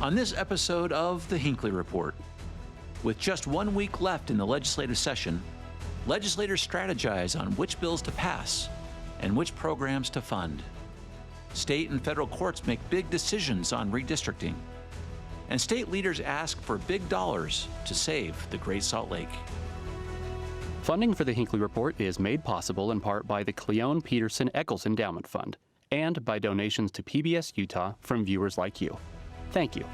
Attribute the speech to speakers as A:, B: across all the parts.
A: On this episode of the Hinckley Report, with just 1 week left in the legislative session, legislators strategize on which bills to pass and which programs to fund. State and federal courts make big decisions on redistricting, and state leaders ask for big dollars to save the Great Salt Lake.
B: Funding for the Hinckley Report is made possible in part by the Cleone Peterson Eccles Endowment Fund and by donations to PBS Utah from viewers like you. Thank you.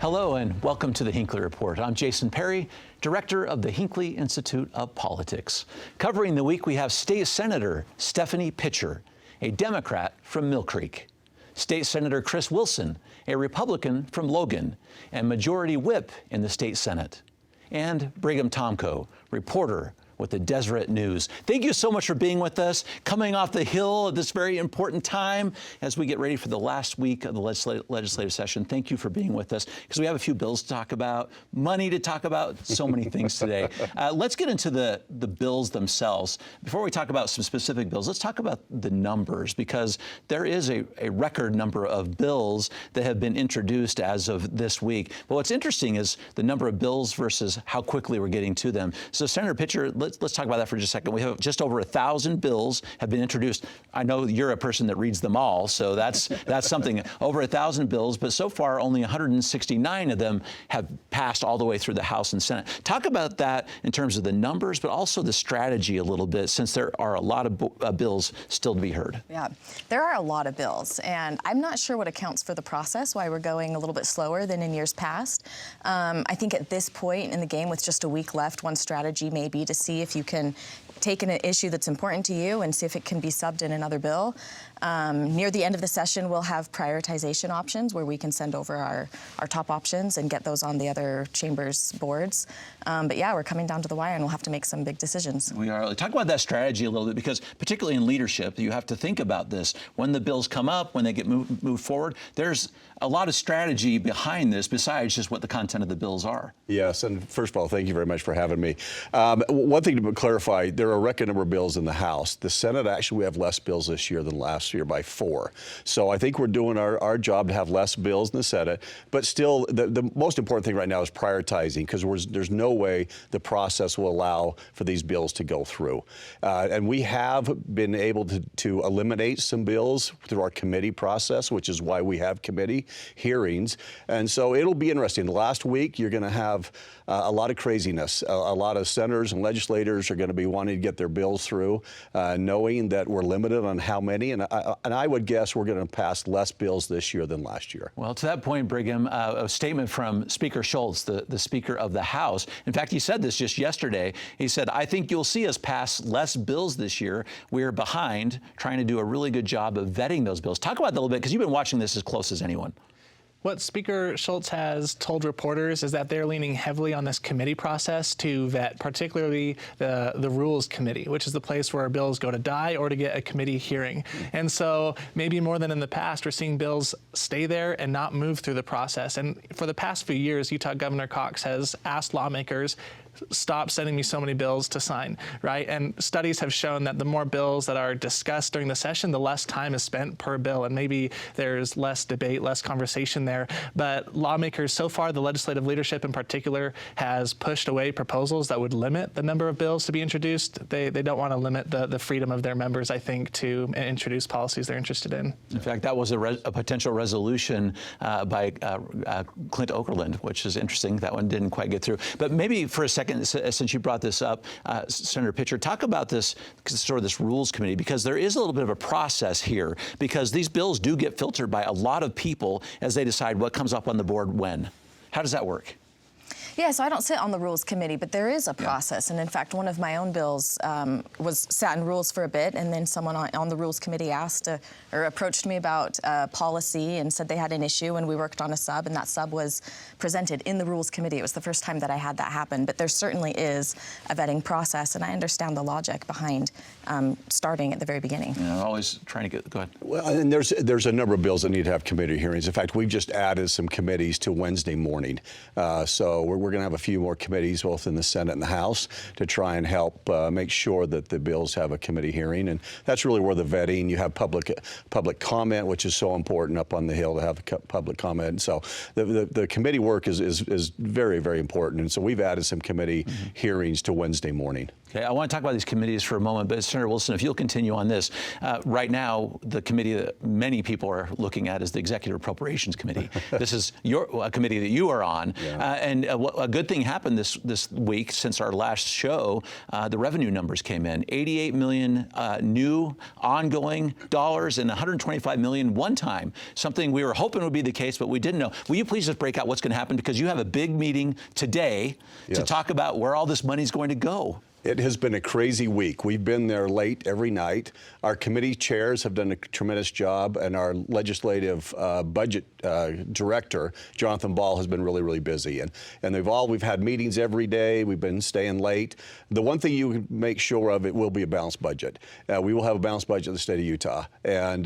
A: Hello and welcome to the Hinckley Report. I'm Jason Perry, director of the Hinckley Institute of Politics. Covering the week, we have State Senator Stephanie Pitcher, a Democrat from Mill Creek; State Senator Chris Wilson, a Republican from Logan, and Majority Whip in the State Senate; and Brigham Tomko, reporter with the Deseret News. Thank you so much for being with us, coming off the Hill at this very important time as we get ready for the last week of the legislative session. Thank you for being with us, because we have a few bills to talk about, money to talk about, so many things today. Let's get into the bills themselves. Before we talk about some specific bills, let's talk about the numbers, because there is a record number of bills that have been introduced as of this week. But what's interesting is the number of bills versus how quickly we're getting to them. So Senator Pitcher, let's talk about that for just a second. We have just over 1,000 bills have been introduced. I know you're a person that reads them all, so that's something. Over 1,000 bills, but so far only 169 of them have passed all the way through the House and Senate. Talk about that in terms of the numbers, but also the strategy a little bit, since there are a lot of bills still to be heard.
C: Yeah, there are a lot of bills, and I'm not sure what accounts for the process, why we're going a little bit slower than in years past. I think at this point in the game, with just a week left, one strategy may be to see if you can take an issue that's important to you and see if it can be subbed in another bill. Near the end of the session, we'll have prioritization options where we can send over our top options and get those on the other chambers' boards. But yeah, we're coming down to the wire, and we'll have to make some big decisions.
A: We are. Talk about that strategy a little bit, because particularly in leadership, you have to think about this. When the bills come up, when they get moved forward, there's a lot of strategy behind this besides just what the content of the bills are.
D: Yes, and first of all, thank you very much for having me. One thing to clarify, there are a record number of bills in the House. The Senate, actually, we have less bills this year than last year by 4. So I think we're doing our job to have less bills in the Senate, but still the most important thing right now is prioritizing, because there's no way the process will allow for these bills to go through. And we have been able to eliminate some bills through our committee process, which is why we have committee hearings. And so it'll be interesting. Last week, you're going to have a lot of craziness. A lot of senators and legislators are going to be wanting to get their bills through, knowing that we're limited on how many. And I would guess we're going to pass less bills this year than last year.
A: Well, to that point, Brigham, a statement from Speaker Schultz, the Speaker of the House. In fact, he said this just yesterday. He said, "I think you'll see us pass less bills this year. We're behind, trying to do a really good job of vetting those bills." Talk about that a little bit, because you've been watching this as close as anyone.
E: What Speaker Schultz has told reporters is that they're leaning heavily on this committee process to vet, particularly the Rules Committee, which is the place where bills go to die or to get a committee hearing. And so maybe more than in the past, we're seeing bills stay there and not move through the process. And for the past few years, Utah Governor Cox has asked lawmakers, stop sending me so many bills to sign, right? And studies have shown that the more bills that are discussed during the session, the less time is spent per bill, and maybe there's less debate, less conversation there. But lawmakers, so far, the legislative leadership in particular, has pushed away proposals that would limit the number of bills to be introduced. They don't want to limit the freedom of their members, I think, to introduce policies they're interested in.
A: In fact, that was a potential resolution by Clint Okerlund, which is interesting. That one didn't quite get through. But maybe for a second, since you brought this up, Senator Pitcher, talk about this sort of this Rules Committee, because there is a little bit of a process here, because these bills do get filtered by a lot of people as they decide what comes up on the board when. How does that work?
C: Yeah, so I don't sit on the Rules Committee, but there is a process. And in fact, one of my own bills sat in Rules for a bit, and then someone on the Rules Committee asked or approached me about policy and said they had an issue, and we worked on a sub, and that sub was presented in the Rules Committee. It was the first time that I had that happen, but there certainly is a vetting process, and I understand the logic behind starting at the very beginning.
A: You know, always trying to go ahead.
D: Well, and there's a number of bills that need to have committee hearings. In fact, we've just added some committees to Wednesday morning. So we're going to have a few more committees, both in the Senate and the House, to try and help make sure that the bills have a committee hearing. And that's really where the vetting, you have public comment, which is so important up on the Hill to have public comment. And so the committee work is very, very important. And so we've added some committee hearings to Wednesday morning.
A: Okay, I want to talk about these committees for a moment, but Senator Wilson, if you'll continue on this. Right now, the committee that many people are looking at is the Executive Appropriations Committee. This is a committee that you are on. And a good thing happened this week since our last show. The revenue numbers came in. $88 million new ongoing dollars and $125 million one time, something we were hoping would be the case, but we didn't know. Will you please just break out what's going to happen? Because you have a big meeting today to talk about where all this money is going to go.
D: It has been a crazy week. We've been there late every night. Our committee chairs have done a tremendous job, and our legislative budget director, Jonathan Ball, has been really, really busy. And we've had meetings every day. We've been staying late. The one thing you can make sure of, it will be a balanced budget. We will have a balanced budget in the state of Utah. And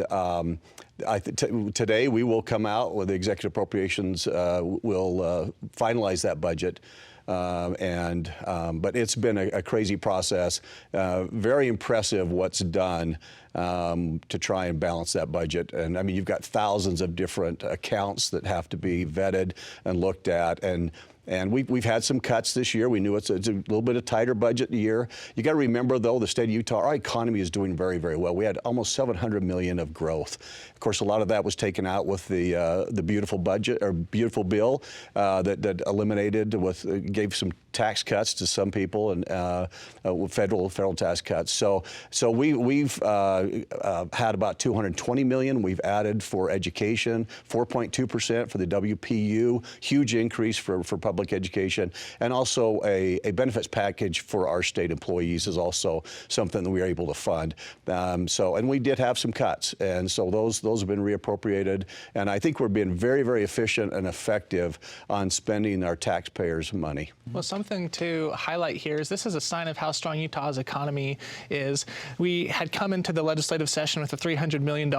D: today we will come out with the Executive Appropriations. We'll finalize that budget. But it's been a crazy process. Very impressive what's done to try and balance that budget. And I mean, you've got thousands of different accounts that have to be vetted and looked at. And we've had some cuts this year. We knew it's a little bit of tighter budget year. You got to remember, though, the state of Utah, our economy is doing very, very well. We had almost $700 million of growth. Of course, a lot of that was taken out with the beautiful budget or beautiful bill that eliminated gave some tax cuts to some people and federal tax cuts. So we've had about $220 million. We've added for education, 4.2% for the WPU, huge increase for public education, and also a benefits package for our state employees is also something that we are able to fund. And we did have some cuts, and so those have been reappropriated. And I think we're being very, very efficient and effective on spending our taxpayers' money.
E: Well, something to highlight here is this is a sign of how strong Utah's economy is. We had come into the legislative session with a $300 million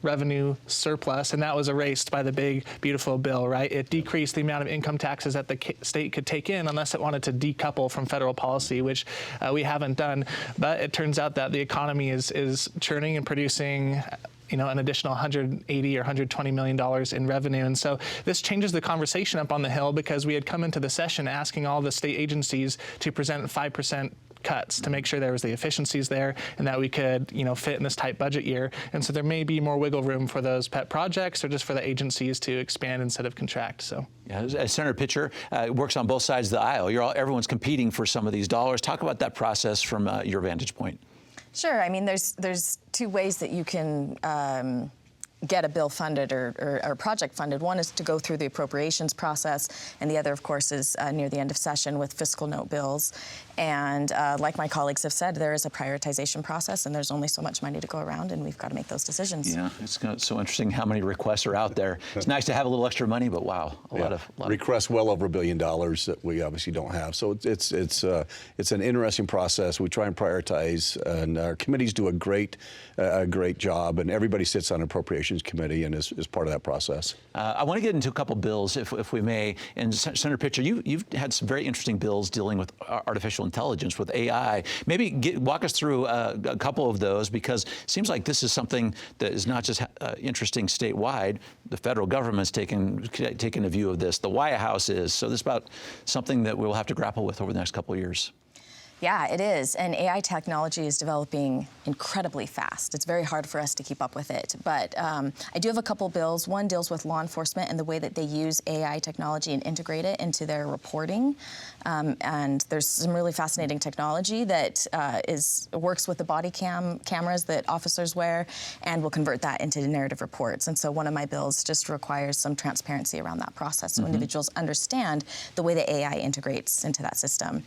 E: revenue surplus, and that was erased by the big, beautiful bill, right? It decreased the amount of income taxes that the state could take in unless it wanted to decouple from federal policy, which we haven't done. But it turns out that the economy is churning and producing an additional $180 or $120 million in revenue. And so this changes the conversation up on the Hill, because we had come into the session asking all the state agencies to present 5% cuts to make sure there was the efficiencies there and that we could, fit in this tight budget year. And so there may be more wiggle room for those pet projects or just for the agencies to expand instead of contract. So.
A: Yeah, as Senator Pitcher works on both sides of the aisle. Everyone's competing for some of these dollars. Talk about that process from your vantage point.
C: Sure. I mean, there's two ways that you can get a bill funded or a project funded. One is to go through the appropriations process, and the other, of course, is near the end of session with fiscal note bills. And like my colleagues have said, there is a prioritization process, and there's only so much money to go around, and we've got to make those decisions.
A: Yeah, it's so interesting how many requests are out there. It's nice to have a little extra money, but wow, a lot of
D: requests well over $1 billion that we obviously don't have. So it's an interesting process. We try and prioritize, and our committees do a great job, and everybody sits on Appropriations Committee and is part of that process.
A: I want to get into a couple bills, if we may. And Senator Pitcher, you've had some very interesting bills dealing with artificial intelligence, with AI. Maybe walk us through a couple of those, because it seems like this is something that is not just interesting statewide. The federal government's taken a view of this. The White House is. So this is about something that we'll have to grapple with over the next couple of years.
C: Yeah, it is. And AI technology is developing incredibly fast. It's very hard for us to keep up with it. But I do have a couple bills. One deals with law enforcement and the way that they use AI technology and integrate it into their reporting. And there's some really fascinating technology that works with the body cameras that officers wear and will convert that into narrative reports. And so one of my bills just requires some transparency around that process so individuals understand the way the AI integrates into that system.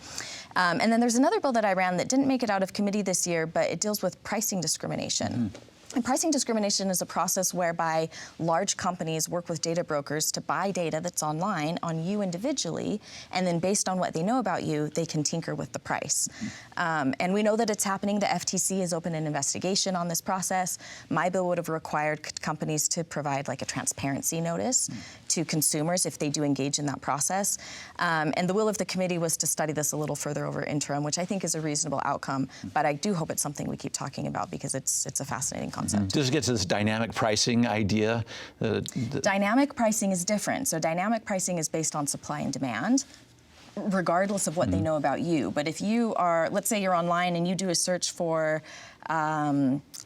C: And then there's another bill that I ran that didn't make it out of committee this year, but it deals with pricing discrimination. And pricing discrimination is a process whereby large companies work with data brokers to buy data that's online on you individually, and then based on what they know about you, they can tinker with the price. And we know that it's happening. The FTC has opened an investigation on this process. My bill would have required companies to provide like a transparency notice to consumers if they do engage in that process. And the will of the committee was to study this a little further over interim, which I think is a reasonable outcome. But I do hope it's something we keep talking about because it's a fascinating concept.
A: Does it get to this dynamic pricing idea?
C: Dynamic pricing is different. So dynamic pricing is based on supply and demand, regardless of what they know about you. But if you are, let's say you're online and you do a search for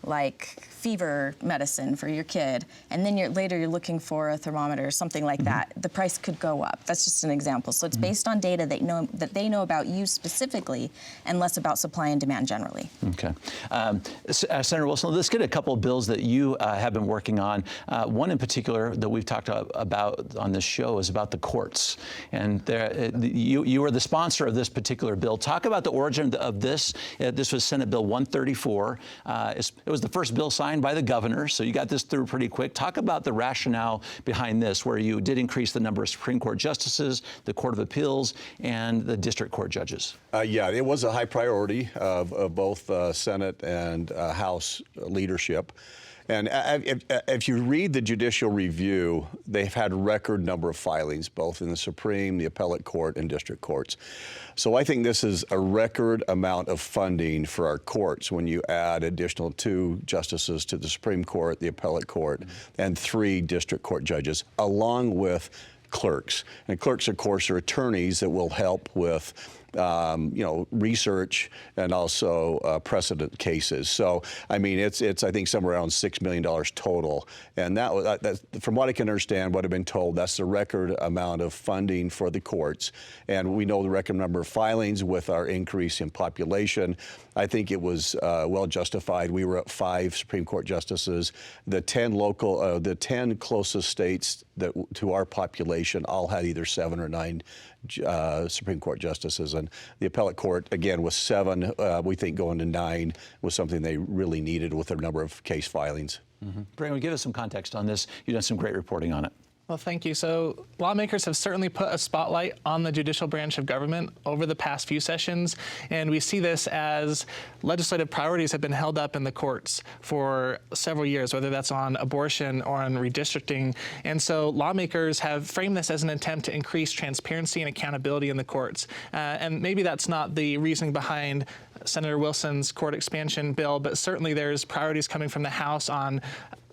C: like fever medicine for your kid, and then later you're looking for a thermometer or something like that, the price could go up. That's just an example. So it's based on data that they know about you specifically and less about supply and demand generally.
A: Okay. Senator Wilson, let's get a couple of bills that you have been working on. One in particular that we've talked about on this show is about the courts. And you are the sponsor of this particular bill. Talk about the origin of this. This was Senate Bill 134. It was the first bill signed by the governor, so you got this through pretty quick. Talk about the rationale behind this, where you did increase the number of Supreme Court justices, the Court of Appeals, and the district court judges.
D: Yeah, it was a high priority of both Senate and House leadership. And if you read the judicial review, they've had record number of filings, both in the Supreme, the Appellate Court, and district courts. So I think this is a record amount of funding for our courts when you add additional 2 justices to the Supreme Court, the Appellate Court, and 3 district court judges, along with clerks. And clerks, of course, are attorneys that will help with research and also precedent cases. So, I mean, it's I think somewhere around $6 million total. And that from what I can understand, what I've been told, that's the record amount of funding for the courts. And we know the record number of filings with our increase in population. I think it was well justified. We were at 5 Supreme Court justices. The 10 closest states to our population all had either 7 or 9 Supreme Court justices, and the Appellate Court, again, was 7. We think going to 9 was something they really needed with their number of case filings.
A: Brandon, give us some context on this. You've done some great reporting on it.
E: Well, thank you. So lawmakers have certainly put a spotlight on the judicial branch of government over the past few sessions, and we see this as legislative priorities have been held up in the courts for several years, whether that's on abortion or on redistricting. And so lawmakers have framed this as an attempt to increase transparency and accountability in the courts. And maybe that's not the reasoning behind Senator Wilson's court expansion bill, but certainly there's priorities coming from the House on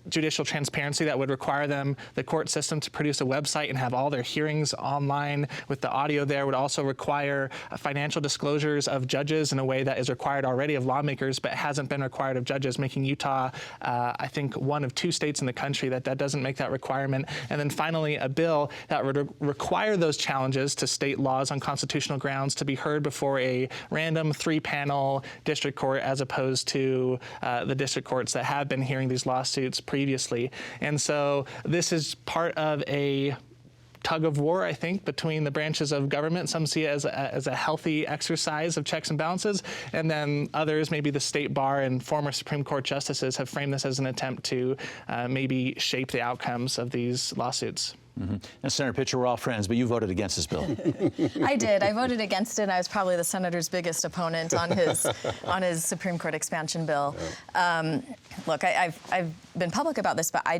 E: judicial transparency that would require the court system to produce a website and have all their hearings online with the audio there. Would also require financial disclosures of judges in a way that is required already of lawmakers but hasn't been required of judges, making Utah, I think, one of 2 states in the country that doesn't make that requirement. And then finally, a bill that would require those challenges to state laws on constitutional grounds to be heard before a random 3-panel district court, as opposed to the district courts that have been hearing these lawsuits previously. And so this is part of a tug of war, I think, between the branches of government. Some see it as a healthy exercise of checks and balances, and then others, maybe the state bar and former Supreme Court justices, have framed this as an attempt to maybe shape the outcomes of these lawsuits.
A: Now, Senator Pitcher, we're all friends, but you voted against this bill.
C: I did. I voted against it. I was probably the senator's biggest opponent on his Supreme Court expansion bill. Look, I've been public about this, but I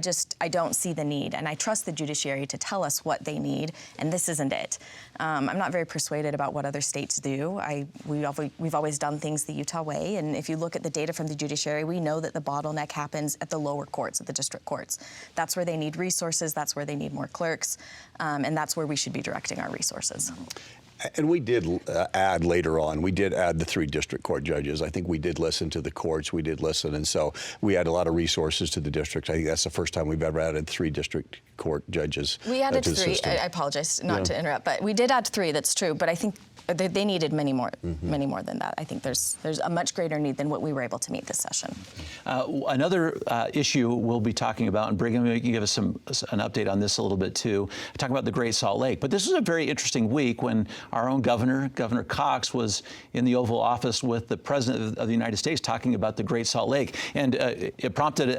C: don't see the need, and I trust the judiciary to tell us what they need, and this isn't it. I'm not very persuaded about what other states do. We've always done things the Utah way, and if you look at the data from the judiciary, we know that the bottleneck happens at the lower courts, at the district courts. That's where they need resources. That's where they need more clerks, and that's where we should be directing our resources.
D: And we did add later on, we did add the 3 district court judges. I think we did listen to the courts, we did listen, and so we add a lot of resources to the district. I think that's the first time we've ever added 3 district court judges.
C: We added
D: to the
C: 3.
D: system.
C: I apologize not to interrupt, but we did add 3, that's true, but I think they needed many more than that. I think there's a much greater need than what we were able to meet this session.
A: Another issue we'll be talking about, and Brigham, you can give us an update on this a little bit too, talking about the Great Salt Lake. But this was a very interesting week when our own Governor Cox, was in the Oval Office with the President of the United States talking about the Great Salt Lake. And it prompted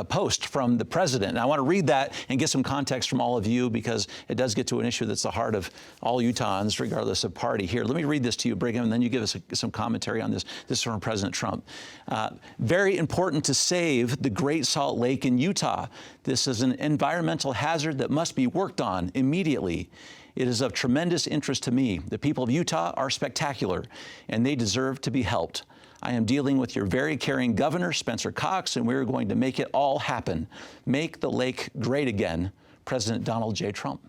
A: post from the president. And I want to read that and get some context from all of you because it does get to an issue that's the heart of all Utahns, regardless of party. Here, let me read this to you, Brigham, and then you give us some commentary on this. This is from President Trump. Very important to save the Great Salt Lake in Utah. This is an environmental hazard that must be worked on immediately. It is of tremendous interest to me. The people of Utah are spectacular, and they deserve to be helped. I am dealing with your very caring governor, Spencer Cox, and we're going to make it all happen. Make the lake great again, President Donald J. Trump.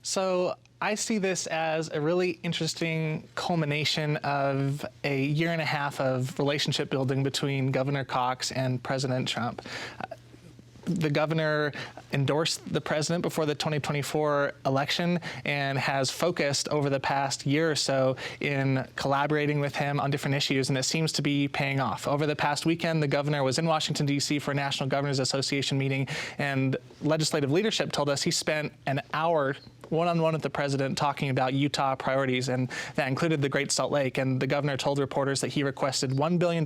E: So I see this as a really interesting culmination of a year and a half of relationship building between Governor Cox and President Trump. The governor endorsed the president before the 2024 election and has focused over the past year or so in collaborating with him on different issues, and it seems to be paying off. Over the past weekend, the governor was in Washington, D.C. for a National Governors Association meeting, and legislative leadership told us he spent an hour one-on-one with the president talking about Utah priorities, and that included the Great Salt Lake. And the governor told reporters that he requested $1 billion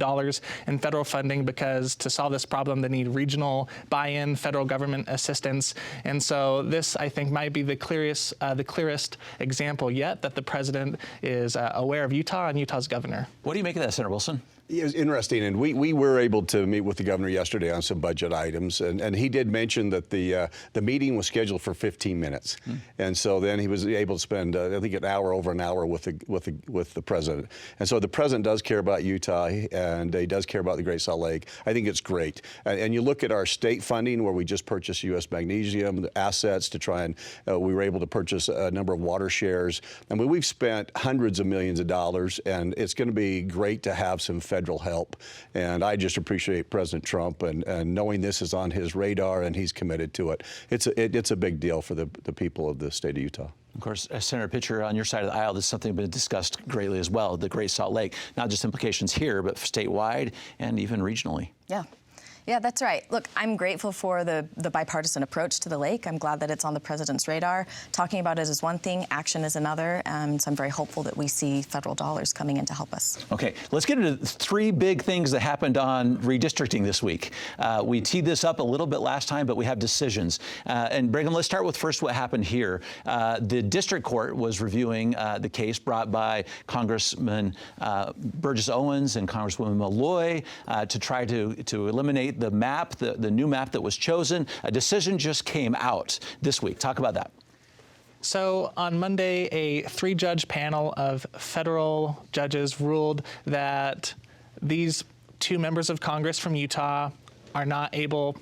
E: in federal funding because to solve this problem, they need regional buy-in, federal government assistance. And so this, I think, might be the clearest example yet that the president is aware of Utah and Utah's governor.
A: What do you make of that, Senator Wilson?
D: It was interesting, and we were able to meet with the governor yesterday on some budget items, and he did mention that the meeting was scheduled for 15 minutes, and so then he was able to spend I think over an hour with the president, and so the president does care about Utah, and he does care about the Great Salt Lake. I think it's great, and you look at our state funding where we just purchased U.S. Magnesium, the assets to try and we were able to purchase a number of water shares. I mean, we've spent hundreds of millions of dollars, and it's going to be great to have some federal help, and I just appreciate President Trump and knowing this is on his radar and he's committed to it. It's a big deal for the people of the state of Utah.
A: Of course, Senator Pitcher, on your side of the aisle, this is something that's been discussed greatly as well, the Great Salt Lake, not just implications here, but statewide and even regionally.
C: Yeah, that's right. Look, I'm grateful for the bipartisan approach to the lake. I'm glad that it's on the president's radar. Talking about it is one thing, action is another, and so I'm very hopeful that we see federal dollars coming in to help us.
A: Okay, let's get into three big things that happened on redistricting this week. We teed this up a little bit last time, but we have decisions. And Brigham, let's start with first what happened here. The district court was reviewing the case brought by Congressman Burgess Owens and Congresswoman Malloy to try to eliminate the map, the new map that was chosen. A decision just came out this week. Talk about that.
E: So on Monday, a three-judge panel of federal judges ruled that these two members of Congress from Utah are not able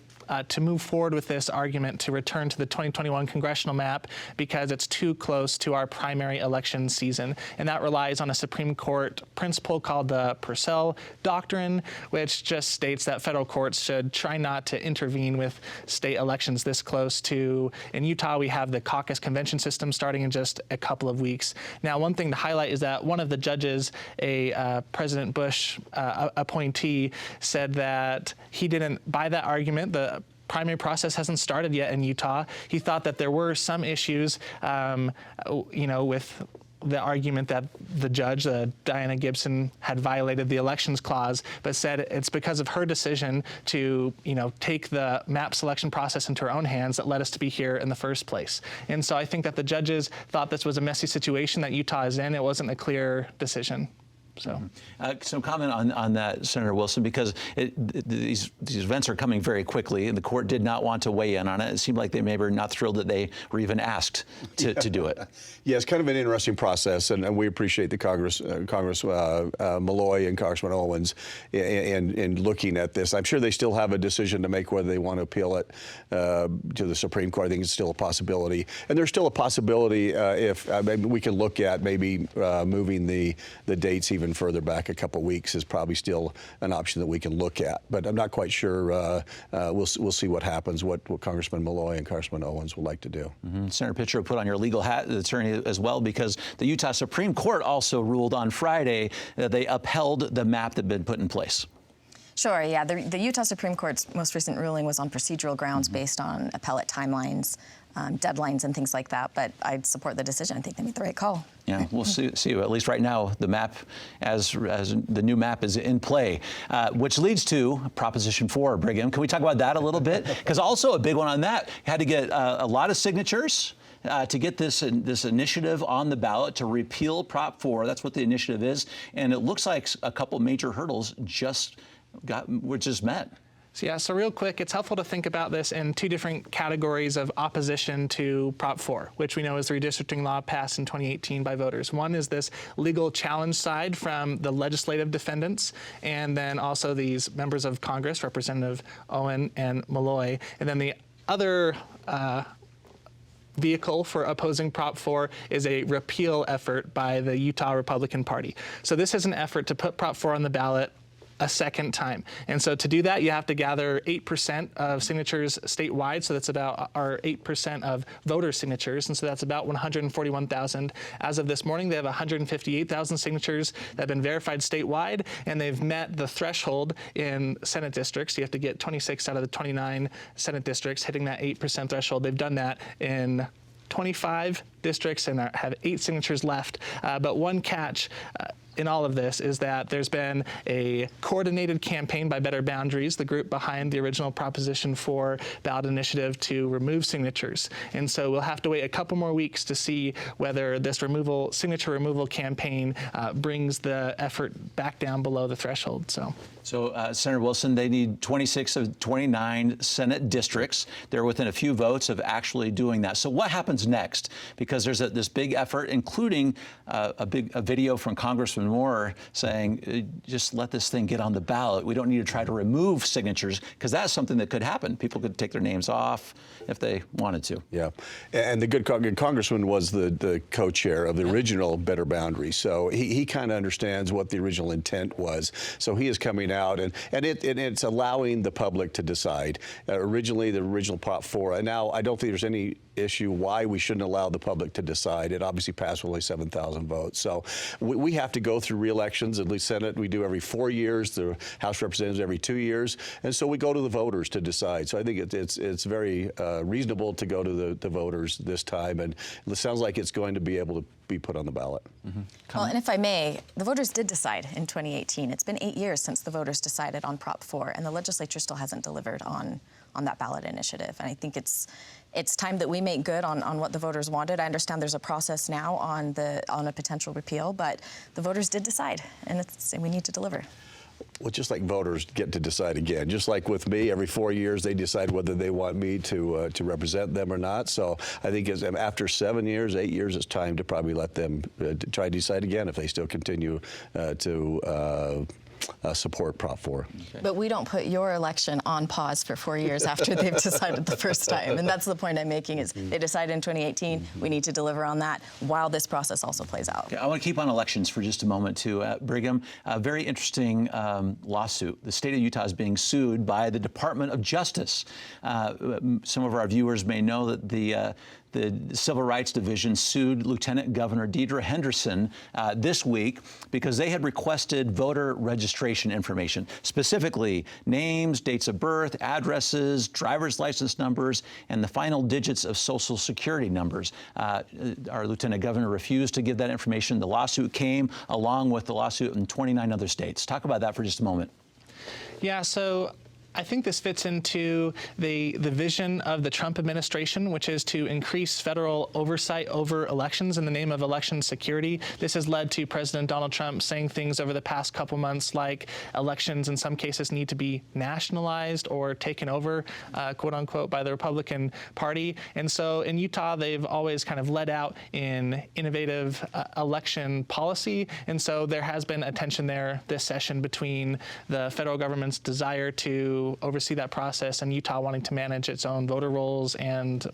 E: to move forward with this argument to return to the 2021 congressional map because it's too close to our primary election season. And that relies on a Supreme Court principle called the Purcell Doctrine, which just states that federal courts should try not to intervene with state elections this close to. In Utah, we have the caucus convention system starting in just a couple of weeks. Now, one thing to highlight is that one of the judges, a President Bush appointee, said that he didn't buy that argument. The primary process hasn't started yet in Utah. He thought that there were some issues, with the argument that the judge, Diana Gibson, had violated the elections clause, but said it's because of her decision to, take the map selection process into her own hands that led us to be here in the first place. And so I think that the judges thought this was a messy situation that Utah is in. It wasn't a clear decision. So,
A: some comment on that, Senator Wilson, because these events are coming very quickly, and the court did not want to weigh in on it. It seemed like they maybe were not thrilled that they were even asked to do it.
D: Yeah, it's kind of an interesting process, and we appreciate the Congress Malloy and Congressman Owens in looking at this. I'm sure they still have a decision to make whether they want to appeal it to the Supreme Court. I think it's still a possibility, and there's still a possibility if maybe we can look at maybe moving the dates even further back a couple weeks is probably still an option that we can look at. But I'm not quite sure. We'll see what happens, what Congressman Malloy and Congressman Owens would like to do.
A: Senator Pitcher, put on your legal hat, the attorney as well, because the Utah Supreme Court also ruled on Friday that they upheld the map that had been put in place.
C: Sure, yeah. The Utah Supreme Court's most recent ruling was on procedural grounds based on appellate timelines, deadlines, and things like that. But I'd support the decision. I think they made the right call.
A: Yeah. Yeah, we'll see. At least right now, the map, as the new map is in play, which leads to Proposition 4. Brigham, can we talk about that a little bit? Because also a big one on that, had to get a lot of signatures to get this initiative on the ballot to repeal Prop 4. That's what the initiative is, and it looks like a couple major hurdles were just met.
E: So real quick, it's helpful to think about this in two different categories of opposition to Prop 4, which we know is the redistricting law passed in 2018 by voters. One is this legal challenge side from the legislative defendants, and then also these members of Congress, Representative Owen and Malloy. And then the other vehicle for opposing Prop 4 is a repeal effort by the Utah Republican Party. So this is an effort to put Prop 4 on the ballot a second time. And so to do that, you have to gather 8% of signatures statewide. So that's about our 8% of voter signatures. And so that's about 141,000. As of this morning, they have 158,000 signatures that have been verified statewide, and they've met the threshold in Senate districts. You have to get 26 out of the 29 Senate districts hitting that 8% threshold. They've done that in 25 districts and have 8 signatures left. But one catch in all of this is that there's been a coordinated campaign by Better Boundaries, the group behind the original Proposition 4 ballot initiative, to remove signatures. And so we'll have to wait a couple more weeks to see whether this signature removal campaign brings the effort back down below the threshold. So
A: Senator Wilson, they need 26 of 29 Senate districts. They're within a few votes of actually doing that. So what happens next? Because there's this big effort, including a video from Congressman Moore saying, just let this thing get on the ballot. We don't need to try to remove signatures, because that's something that could happen. People could take their names off if they wanted to.
D: Yeah, and the good congressman was the co-chair of the original Better Boundaries, so he kind of understands what the original intent was. So he is coming out, and it's allowing the public to decide. Originally, the original Prop 4, and now I don't think there's any issue why we shouldn't allow the public to decide. It obviously passed with only 7,000 votes. So we have to go through re-elections. At least Senate, we do every 4 years. The House of Representatives every 2 years. And so we go to the voters to decide. So I think it's very reasonable to go to the voters this time. And it sounds like it's going to be able to be put on the ballot.
C: Mm-hmm. Well, and if I may, the voters did decide in 2018. It's been 8 years since the voters decided on Prop 4, and the legislature still hasn't delivered on that ballot initiative. And I think it's time that we make good on what the voters wanted. I understand there's a process now on a potential repeal, but the voters did decide, and we need to deliver.
D: Well, just like voters get to decide again, just like with me, every 4 years they decide whether they want me to represent them or not. So I think after 7 years, 8 years, it's time to probably let them try to decide again if they still continue to support Prop 4.
C: Okay. But we don't put your election on pause for 4 years after they've decided the first time. And that's the point I'm making, is they decided in 2018, we need to deliver on that while this process also plays out. Okay,
A: I want to keep on elections for just a moment too. Brigham, a very interesting lawsuit. The state of Utah is being sued by the Department of Justice. Some of our viewers may know that the Civil Rights Division sued Lieutenant Governor Deidre Henderson this week because they had requested voter registration information, specifically names, dates of birth, addresses, driver's license numbers, and the final digits of Social Security numbers. Our Lieutenant Governor refused to give that information. The lawsuit came along with the lawsuit in 29 other states. Talk about that for just a moment.
E: Yeah, so I think this fits into the vision of the Trump administration, which is to increase federal oversight over elections in the name of election security. This has led to President Donald Trump saying things over the past couple months like elections in some cases need to be nationalized or taken over, quote unquote, by the Republican Party. And so in Utah, they've always kind of led out in innovative election policy. And so there has been a tension there this session between the federal government's desire to oversee that process and Utah wanting to manage its own voter rolls and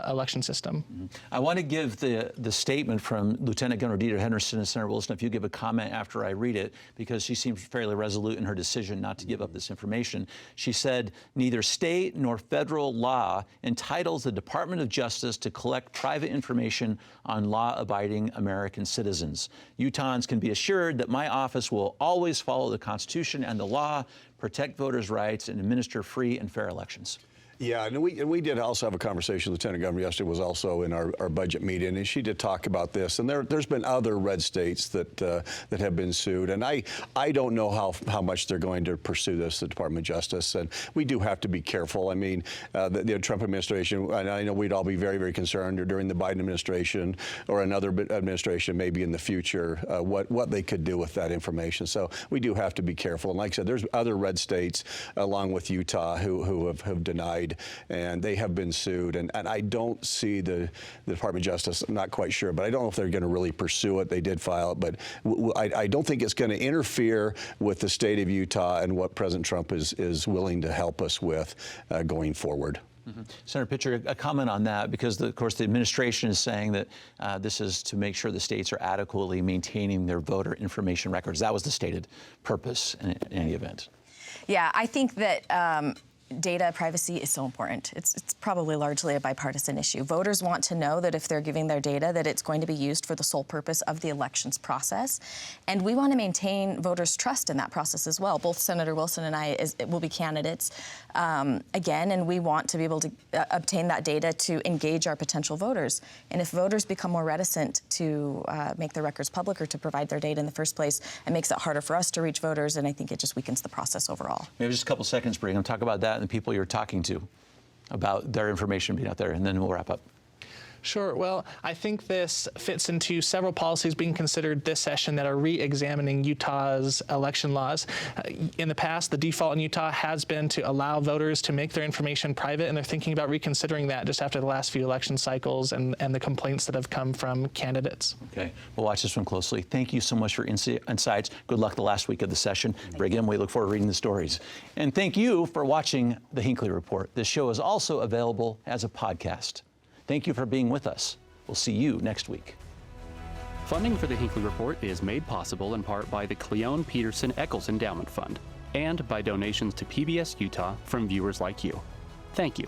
E: election system.
A: Mm-hmm. I want to give the statement from Lieutenant Governor Deidre Henderson and Senator Wilson, if you give a comment after I read it, because she seems fairly resolute in her decision not to give up this information. She said, neither state nor federal law entitles the Department of Justice to collect private information on law-abiding American citizens. Utahns can be assured that my office will always follow the Constitution and the law, protect voters' rights, and administer free and fair elections.
D: Yeah, and we did also have a conversation with Lieutenant Governor yesterday, was also in our budget meeting, and she did talk about this. And there's been other red states that have been sued, and I don't know how much they're going to pursue this, the Department of Justice, and we do have to be careful. I mean, the Trump administration, and I know we'd all be very, very concerned, or during the Biden administration or another administration maybe in the future, what they could do with that information. So we do have to be careful. And like I said, there's other red states, along with Utah, who have denied, and they have been sued. And I don't see the Department of Justice, I'm not quite sure, but I don't know if they're going to really pursue it. They did file it, but I don't think it's going to interfere with the state of Utah and what President Trump is willing to help us with going forward.
A: Mm-hmm. Senator Pitcher, a comment on that, because of course the administration is saying that this is to make sure the states are adequately maintaining their voter information records. That was the stated purpose in any event.
C: Yeah, I think that data privacy is so important. It's probably largely a bipartisan issue. Voters want to know that if they're giving their data, that it's going to be used for the sole purpose of the elections process. And we want to maintain voters' trust in that process as well. Both Senator Wilson and I will be candidates again, and we want to be able to obtain that data to engage our potential voters. And if voters become more reticent to make their records public or to provide their data in the first place, it makes it harder for us to reach voters, and I think it just weakens the process overall.
A: Maybe just a couple seconds, Bree, and talk about that and the people you're talking to about their information being out there, and then we'll wrap up.
E: Sure. Well, I think this fits into several policies being considered this session that are re-examining Utah's election laws. In the past, the default in Utah has been to allow voters to make their information private, and they're thinking about reconsidering that just after the last few election cycles and the complaints that have come from candidates.
A: Okay. We'll watch this one closely. Thank you so much for insights. Good luck the last week of the session. Again, we look forward to reading the stories. And thank you for watching the Hinckley Report. This show is also available as a podcast. Thank you for being with us. We'll see you next week.
B: Funding for the Hinckley Report is made possible in part by the Cleone Peterson Eccles Endowment Fund and by donations to PBS Utah from viewers like you. Thank you.